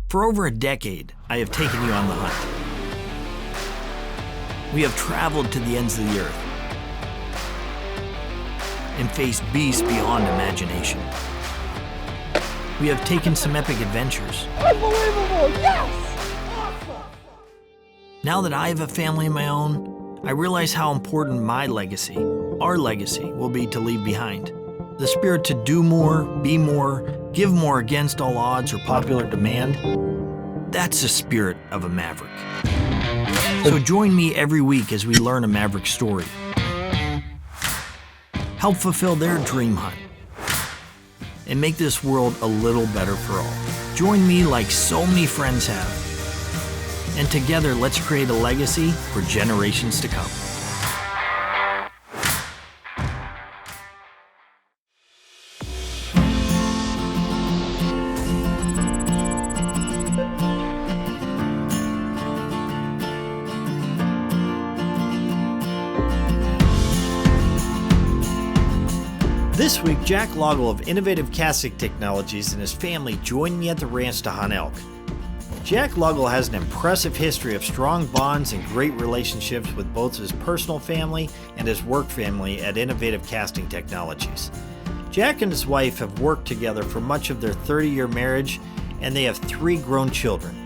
For over a decade, I have taken you on the hunt. We have traveled to the ends of the earth and faced beasts beyond imagination. We have taken some epic adventures. Unbelievable! Yes! Awesome! Now that I have a family of my own, I realize how important my legacy, our legacy, will be to leave behind. The spirit to do more, be more, give more against all odds or popular demand, that's the spirit of a maverick. So join me every week as we learn a maverick story. Help fulfill their dream hunt and make this world a little better for all. Join me like so many friends have. And together, let's create a legacy for generations to come. This week, Jack Laugle of Innovative Casting Technologies and his family joined me at the ranch to hunt elk. Jack Laugle has an impressive history of strong bonds and great relationships with both his personal family and his work family at Innovative Casting Technologies. Jack and his wife have worked together for much of their 30-year marriage, and they have 3 grown children.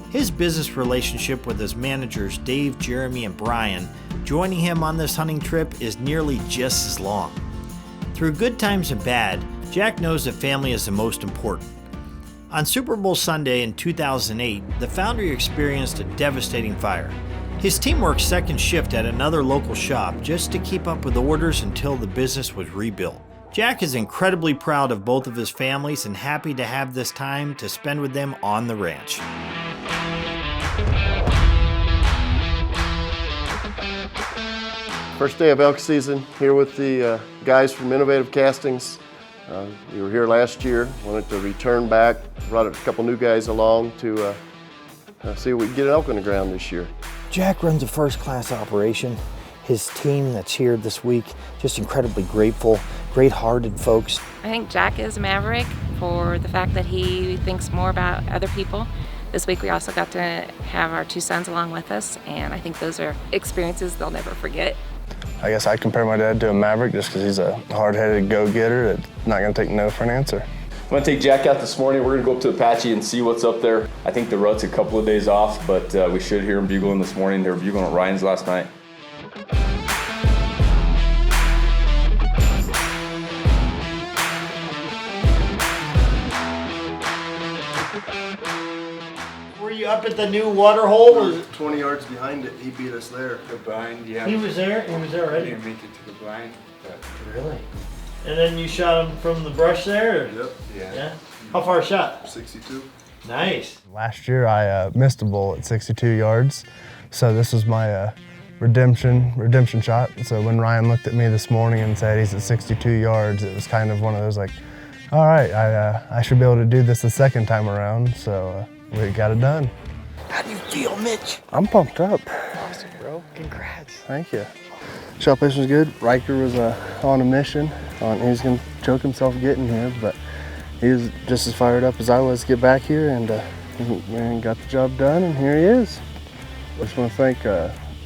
His business relationship with his managers, Dave, Jeremy, and Brian, joining him on this hunting trip is nearly just as long. Through good times and bad, Jack knows that family is the most important. On Super Bowl Sunday in 2008, the Foundry experienced a devastating fire. His team worked second shift at another local shop just to keep up with orders until the business was rebuilt. Jack is incredibly proud of both of his families and happy to have this time to spend with them on the ranch. First day of elk season here with the guys from Innovative Castings. We were here last year, wanted to return back, brought a couple new guys along to see if we can get an elk on the ground this year. Jack runs a first-class operation. His team that's here this week, just incredibly grateful, great-hearted folks. I think Jack is a maverick for the fact that he thinks more about other people. This week we also got to have our 2 sons along with us, and I think those are experiences they'll never forget. I guess I'd compare my dad to a maverick just because he's a hard-headed go-getter that's not going to take no for an answer. I'm going to take Jack out this morning. We're going to go up to Apache and see what's up there. I think the rut's a couple of days off, but we should hear him bugling this morning. They were bugling at Ryan's last night. Were you up at the new water hole? 20 yards behind it, he beat us there. The blind, yeah. He was there I already? didn't make it to the blind, but Really? And then you shot him from the brush there? Or? Yep. Yeah. How far shot? 62. Nice. Last year I missed a bull at 62 yards, so this was my redemption shot. So when Ryan looked at me this morning and said he's at 62 yards, it was kind of one of those like, all right, I should be able to do this the second time around, so we got it done. How do you feel, Mitch? I'm pumped up. Awesome, bro. Congrats. Thank you. Shot place was good. Riker was on a mission. He was going to choke himself getting here, but he was just as fired up as I was to get back here, and got the job done, and here he is. I just want to thank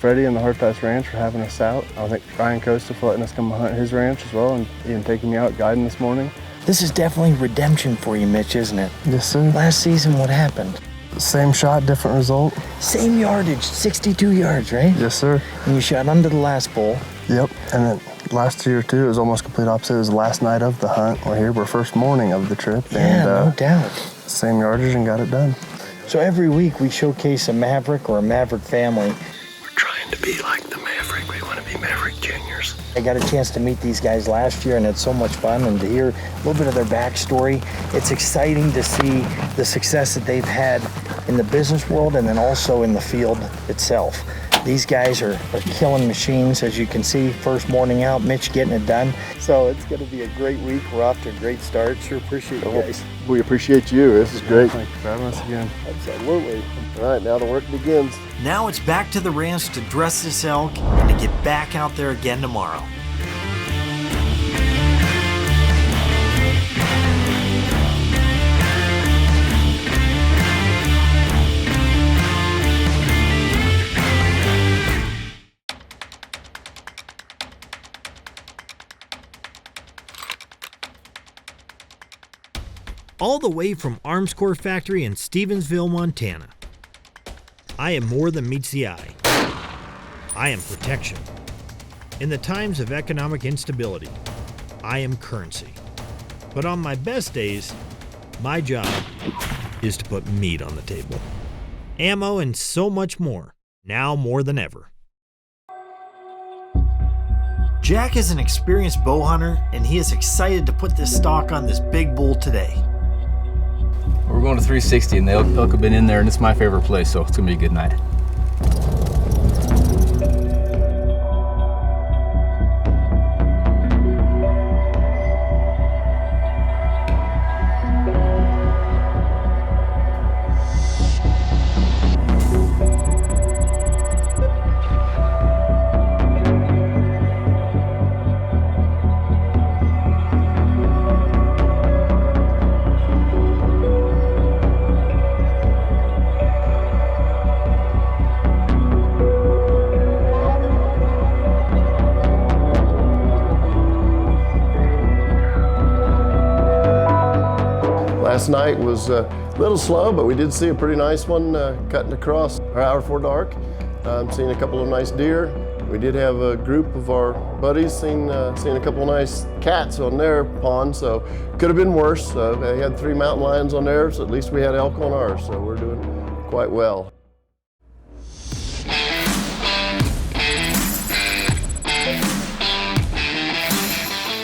Freddie and the Harteis Ranch for having us out. I thank Ryan Costa for letting us come hunt his ranch as well, and even taking me out guiding this morning. This is definitely redemption for you, Mitch, isn't it? Yes, sir. Last season, what happened? Same shot, different result. Same yardage, 62 yards, right? Yes, sir. And you shot under the last bull. Yep, and then last year too, it was almost complete opposite. It was the last night of the hunt. We're first morning of the trip. Yeah, no doubt. Same yardage and got it done. So every week we showcase a maverick or a maverick family. We're trying to be like the maverick. We want to be maverick juniors. I got a chance to meet these guys last year and it's so much fun, and to hear a little bit of their backstory. It's exciting to see the success that they've had in the business world and then also in the field itself. These guys are killing machines, as you can see, first morning out, Mitch getting it done. So it's going to be a great week. We're off to a great start. Sure appreciate you guys. We appreciate you. This is great. Thank you for having us again. Absolutely. All right, now the work begins. Now it's back to the ranch to dress this elk and to get back out there again tomorrow. all the way from Armscore Factory in Stevensville, Montana. I am more than meets the eye. I am protection. In the times of economic instability, I am currency. But on my best days, my job is to put meat on the table. Ammo and so much more, now more than ever. Jack is an experienced bow hunter, and he is excited to put this stock on this big bull today. We're going to 360, and the elk have been in there, and it's my favorite place, so it's gonna be a good night. Last night was a little slow, but we did see a pretty nice one cutting across our hour before dark. Seen a couple of nice deer. We did have a group of our buddies seen a couple of nice cats on their pond, so could have been worse. They had 3 mountain lions on theirs, so at least we had elk on ours, so we're doing quite well.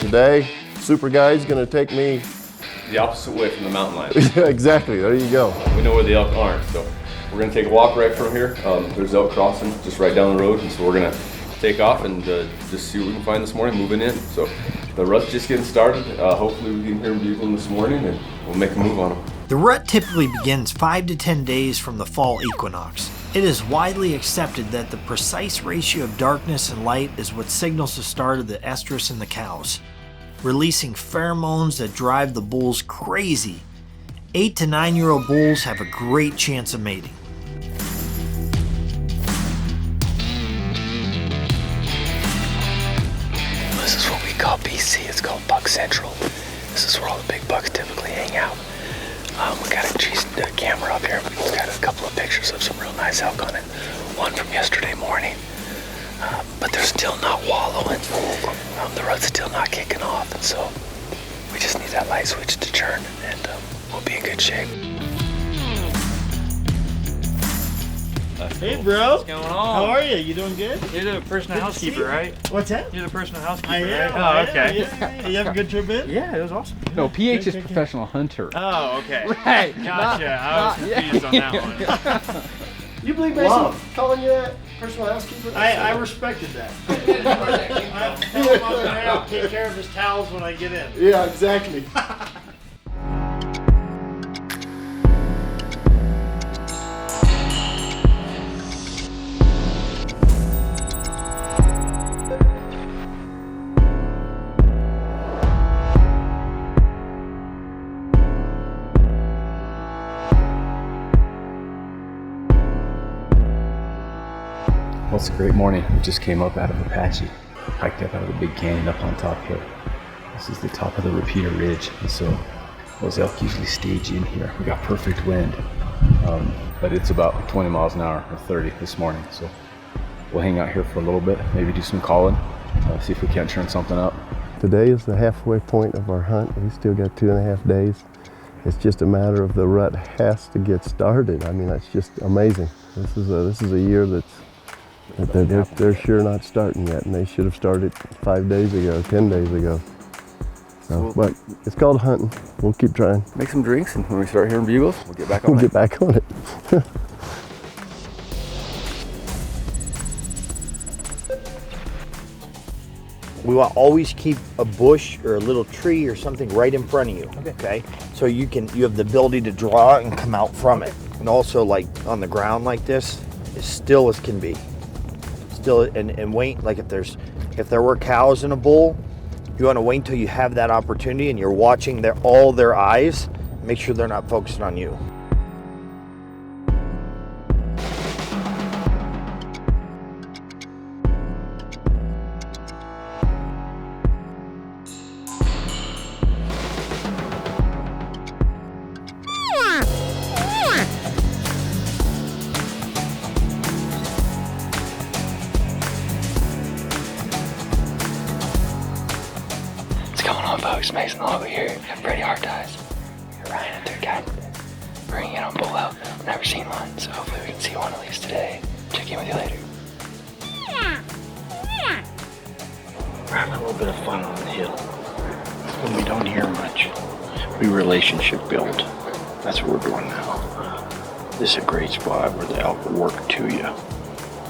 Today, Super Guy's gonna take me The opposite way from the mountain lions. yeah, exactly, there you go. We know where the elk aren't, so we're gonna take a walk right from here. There's elk crossing just right down the road, and so we're gonna take off and just see what we can find this morning, moving in. So the rut's just getting started. Hopefully we can hear them bugling this morning, and we'll make a move on them. The rut typically begins 5 to 10 days from the fall equinox. It is widely accepted that the precise ratio of darkness and light is what signals the start of the estrus in the cows, releasing pheromones that drive the bulls crazy. 8 to 9-year-old bulls have a great chance of mating. This is what we call BC. It's called Buck Central. This is where all the big bucks typically hang out. We got a camera up here. We've got a couple of pictures of some real nice elk on it. One from yesterday morning. But they're still not wallowing. The rut's still not kicking off, and so we just need that light switch to turn, and we'll be in good shape. Hey bro, What's going on? how are you? You doing good? You're the personal Good to see housekeeper, you. right? What's that? You're the personal housekeeper, I am. right? Oh, okay. Yeah. You have a good trip in? Yeah, it was awesome. No, PH Okay, is okay. professional hunter. Oh, okay. Right. Gotcha. I was confused on that one. You believe Mason calling you that personal housekeeper? I respected that. I tell him I'm gonna take care of his towels when I get in. Yeah, exactly. Well, it's a great morning. We just came up out of Apache, hiked up out of the big canyon up on top here. This is the top of the Repeater Ridge, and so those elk usually stage in here. We got perfect wind, but it's about 20 miles an hour or 30 this morning, so we'll hang out here for a little bit, maybe do some calling, see if we can't turn something up. Today is the halfway point of our hunt. We still got 2.5 days. It's just a matter of the rut has to get started. I mean, that's just amazing. This is a year that they're sure not starting yet, and they should have started 5 days ago, 10 days ago. So, but it's called hunting. We'll keep trying. Make some drinks, and when we start hearing bugles, we'll get back on We'll it. get back on it. We will always keep a bush or a little tree or something right in front of you. Okay. So you have the ability to draw and come out from it. And also, like on the ground like this, as still as can be. Still and wait. Like if there were cows in a bull, you want to wait until you have that opportunity and you're watching all their eyes. Make sure they're not focusing on you. going on, folks? Mason Laugle here at Freddie Harteis. We got Ryan up there guiding, bringing in on bull elk. I've never seen one, so hopefully we can see one at least today. Check in with you later. We're having a little bit of fun on the hill. When we don't hear much, we relationship build. That's what we're doing now. This is a great spot where the elk work to you.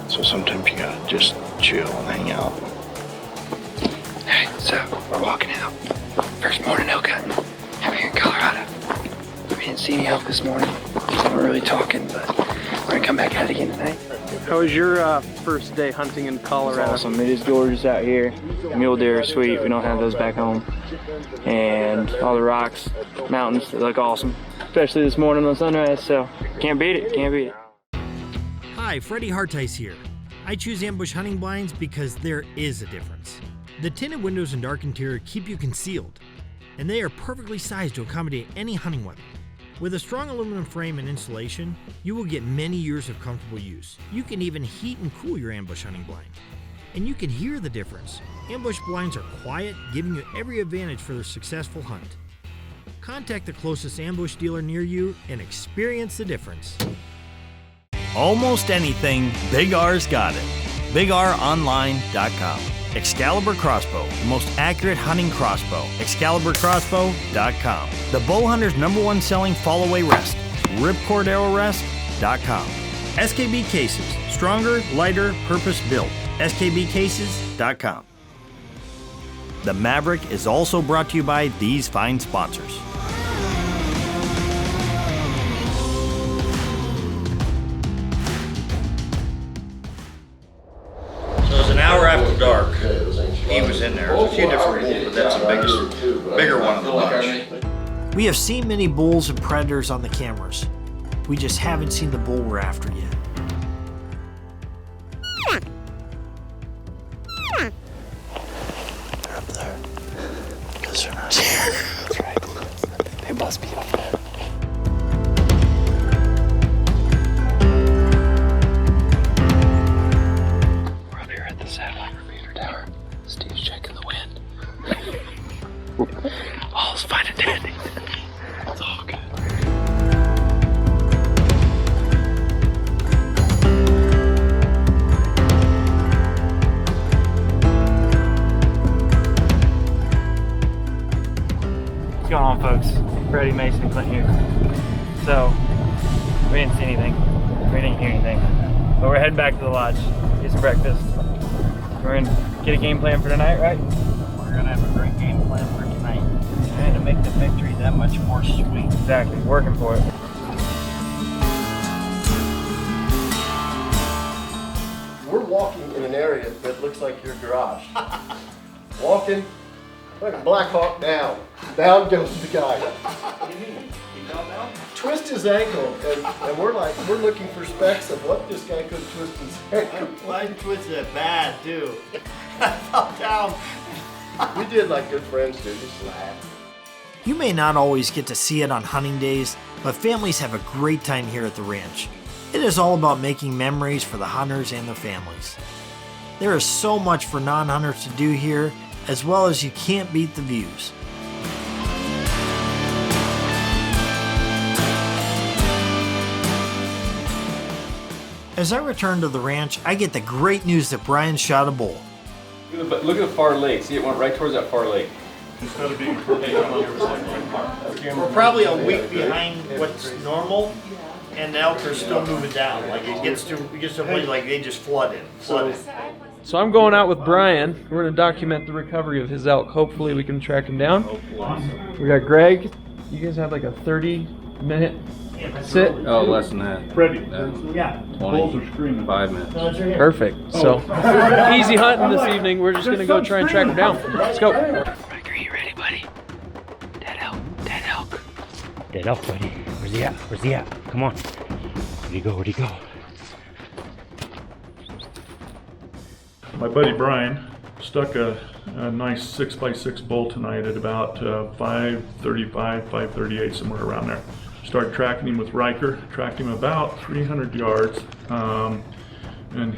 So sometimes you gotta just chill and hang out. Hey, so we're walking out. First morning elk hunting out here in Colorado. We didn't see any elk this morning, so we're really talking, but we're gonna come back at it again tonight. How was your first day hunting in Colorado? It's awesome. It is gorgeous out here. Mule deer are sweet. We don't have those back home. And all the rocks, mountains, they look awesome. Especially this morning on sunrise, so can't beat it, can't beat it. Hi, Freddie Harteis here. I choose ambush hunting blinds because there is a difference. The tinted windows and dark interior keep you concealed, and they are perfectly sized to accommodate any hunting weapon. With a strong aluminum frame and insulation, you will get many years of comfortable use. You can even heat and cool your ambush hunting blind. And you can hear the difference. Ambush blinds are quiet, giving you every advantage for a successful hunt. Contact the closest ambush dealer near you and experience the difference. Almost anything, Big R's got it. BigROnline.com. Excalibur Crossbow, the most accurate hunting crossbow. ExcaliburCrossbow.com. The bow hunter's #1 selling fall-away rest. Ripcord Arrow Rest.com. SKB Cases, stronger, lighter, purpose-built. SKBCases.com. The Maverick is also brought to you by these fine sponsors. So it was an hour after dark. He was in there. There's a few different bulls, but that's the bigger one of the bunch. We have seen many bulls and predators on the cameras. We just haven't seen the bull we're after yet. They're up there. Because they're not here. That's right. They must be up there. We're up here at the satellite repeater tower. Steve's checking the wind. All's fine and dandy. It's all good. What's going on, folks? Freddie, Mason, Clint here. So, we didn't see anything. We didn't hear anything. But we're heading back to the lodge, get some breakfast. We're gonna get a game plan for tonight, right? We're gonna have a great game plan for tonight. And to make the victory that much more sweet. Exactly, working for it. We're walking in an area that looks like your garage. Walking like a Black Hawk down. Down goes the guy. What do you mean? He fell down? Twist his ankle, and we're looking for specks of what this guy could twist his ankle. I twisted it bad too. I fell down. We did like good friends do, just laugh. You may not always get to see it on hunting days, but families have a great time here at the ranch. It is all about making memories for the hunters and their families. There is so much for non-hunters to do here, as well as you can't beat the views. As I return to the ranch, I get the great news that Brian shot a bull. Look at the far lake. See, it went right towards that far lake. Instead of being We're probably a week behind what's normal, and the elk are still moving down. Like it gets to a place like they just flooded. So I'm going out with Brian. We're gonna document the recovery of his elk. Hopefully we can track him down. We got Greg. You guys have like a 30-minute sit? Oh, less than that. Freddie. Yeah. 25 minutes. Perfect. So easy hunting this evening. We're just gonna go try and track him down. Let's go. Riker, you ready, buddy? Dead elk. Dead elk. Dead elk, buddy. Where's he at? Where's he at? Come on. Where'd he go? Where'd he go? My buddy Brian stuck a nice 6x6 bull tonight at about 5:35, 5:38, somewhere around there. Started tracking him with Riker, tracked him about 300 yards. and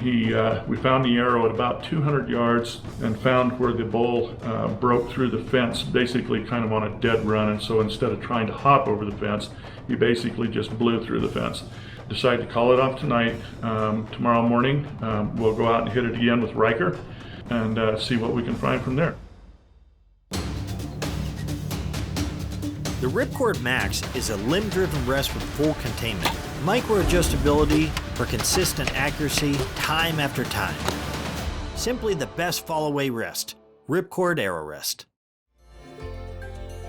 we found the arrow at about 200 yards and found where the bull broke through the fence, basically kind of on a dead run. And so instead of trying to hop over the fence, he basically just blew through the fence. Decided to call it off tonight. Tomorrow morning, we'll go out and hit it again with Riker and see what we can find from there. The Ripcord Max is a limb-driven rest with full containment. Micro-adjustability for consistent accuracy time after time. Simply the best fall-away rest. Ripcord Aero Rest.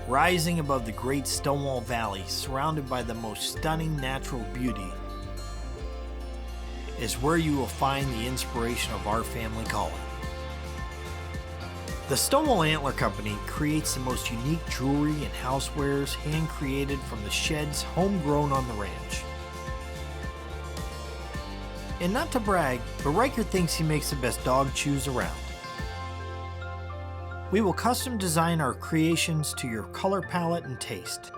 Rising above the great Stonewall Valley, surrounded by the most stunning natural beauty, is where you will find the inspiration of our family calling. The Stonewall Antler Company creates the most unique jewelry and housewares hand-created from the sheds homegrown on the ranch. And not to brag, but Riker thinks he makes the best dog chews around. We will custom design our creations to your color palette and taste.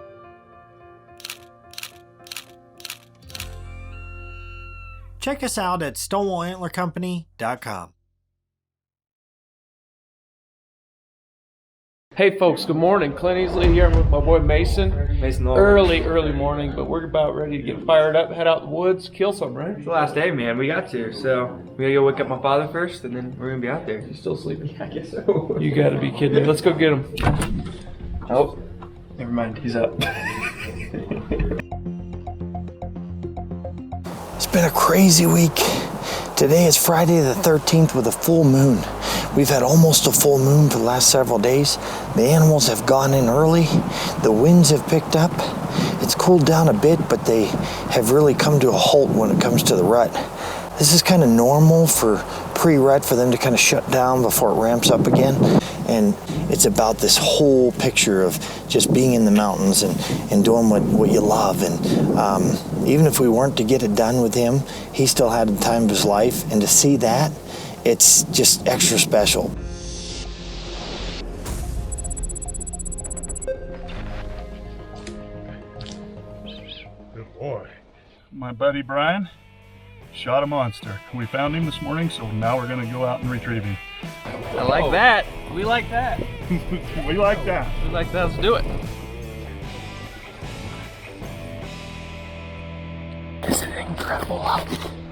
Check us out at StonewallAntlerCompany.com. Hey folks, good morning. Clint Easley here. I'm with my boy Mason. Mason Laugle. Early morning, but we're about ready to get fired up, head out in the woods, kill some, right? It's the last day, man. We got to. So we gotta go wake up my father first, and then we're gonna be out there. You still sleeping? Yeah, I guess so. You gotta be kidding me. Let's go get him. Oh, never mind. He's up. It's been a crazy week. Today is Friday the 13th with a full moon. We've had almost a full moon for the last several days. The animals have gone in early. The winds have picked up. It's cooled down a bit, but they have really come to a halt when it comes to the rut. This is kind of normal for pre-rut for them to kind of shut down before it ramps up again. And it's about this whole picture of just being in the mountains and doing what you love. And even if we weren't to get it done with him, he still had the time of his life. And to see that, it's just extra special. Good boy. My buddy Brian shot a monster. We found him this morning, so now we're going to go out and retrieve him. I like that. We like that. We like that. We like that. Let's do it. Isn't it incredible how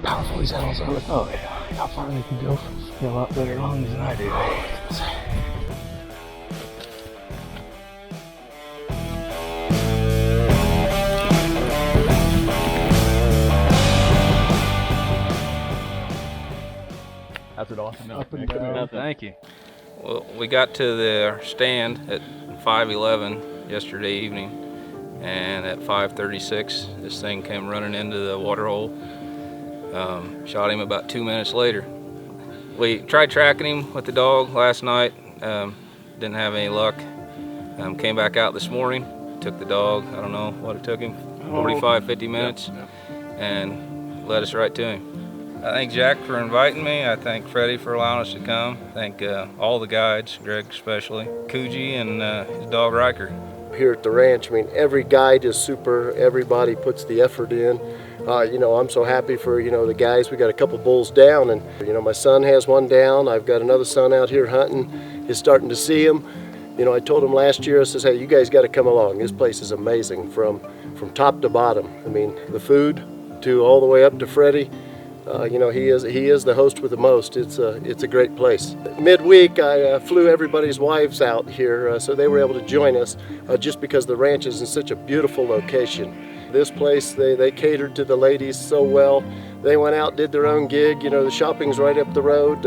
powerful these animals are? Oh yeah, how far they can go. They have a lot better lungs than I do. How's it off? Up and down. Thank you. Well, we got to the stand at 5:11 yesterday evening, and at 5:36, this thing came running into the water hole. Shot him about 2 minutes later. We tried tracking him with the dog last night. Didn't have any luck. Came back out this morning, took the dog. I don't know what it took him, 45, 50 minutes, and led us right to him. I thank Jack for inviting me. I thank Freddie for allowing us to come. I thank all the guides, Greg especially, Coogee and his dog Riker. Here at the ranch, I mean, every guide is super. Everybody puts the effort in. I'm so happy for, the guys. We got a couple bulls down, and, my son has one down. I've got another son out here hunting. He's starting to see him. I told him last year, I says, hey, you guys got to come along. This place is amazing from top to bottom. I mean, the food to all the way up to Freddie. He is the host with the most. It's a great place. Midweek, I flew everybody's wives out here, so they were able to join us, just because the ranch is in such a beautiful location. This place, they catered to the ladies so well. They went out, did their own gig. The shopping's right up the road.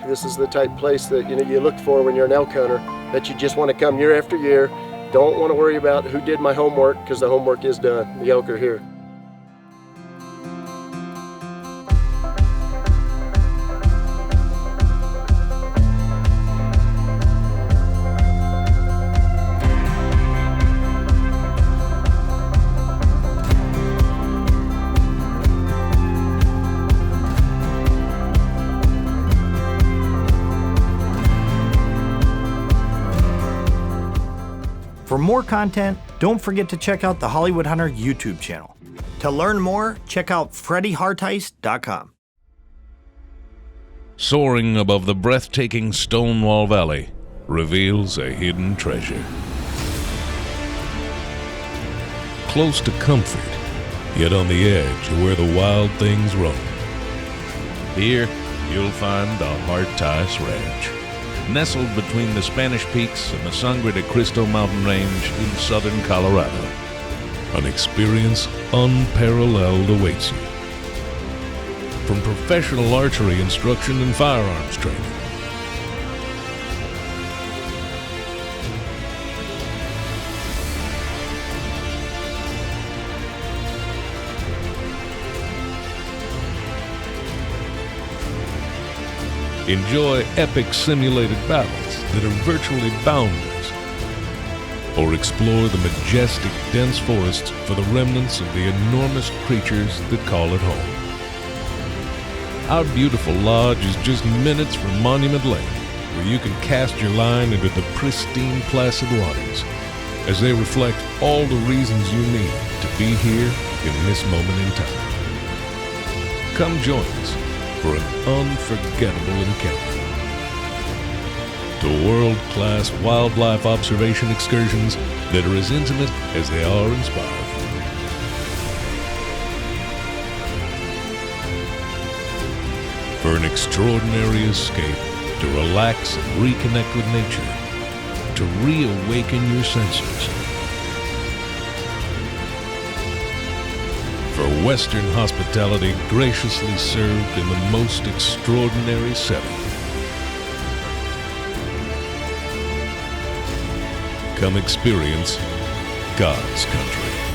This is the type of place that you look for when you're an elk hunter, that you just want to come year after year. Don't want to worry about who did my homework, because the homework is done. The elk are here. For more content, don't forget to check out the Hollywood Hunter YouTube channel. To learn more, check out FreddieHarteis.com. soaring above the breathtaking Stonewall Valley, reveals a hidden treasure. Close to comfort, yet on the edge of where the wild things roam. Here, you'll find the Harteis Ranch, nestled between the Spanish Peaks and the Sangre de Cristo mountain range in southern Colorado. An experience unparalleled awaits you. From professional archery instruction and firearms training, enjoy epic simulated battles that are virtually boundless, or explore the majestic, dense forests for the remnants of the enormous creatures that call it home. Our beautiful lodge is just minutes from Monument Lake, where you can cast your line into the pristine, placid waters as they reflect all the reasons you need to be here in this moment in time. Come join us for an unforgettable encounter. To world-class wildlife observation excursions that are as intimate as they are inspiring. For an extraordinary escape to relax and reconnect with nature, to reawaken your senses. For Western hospitality graciously served in the most extraordinary setting. Come experience God's country.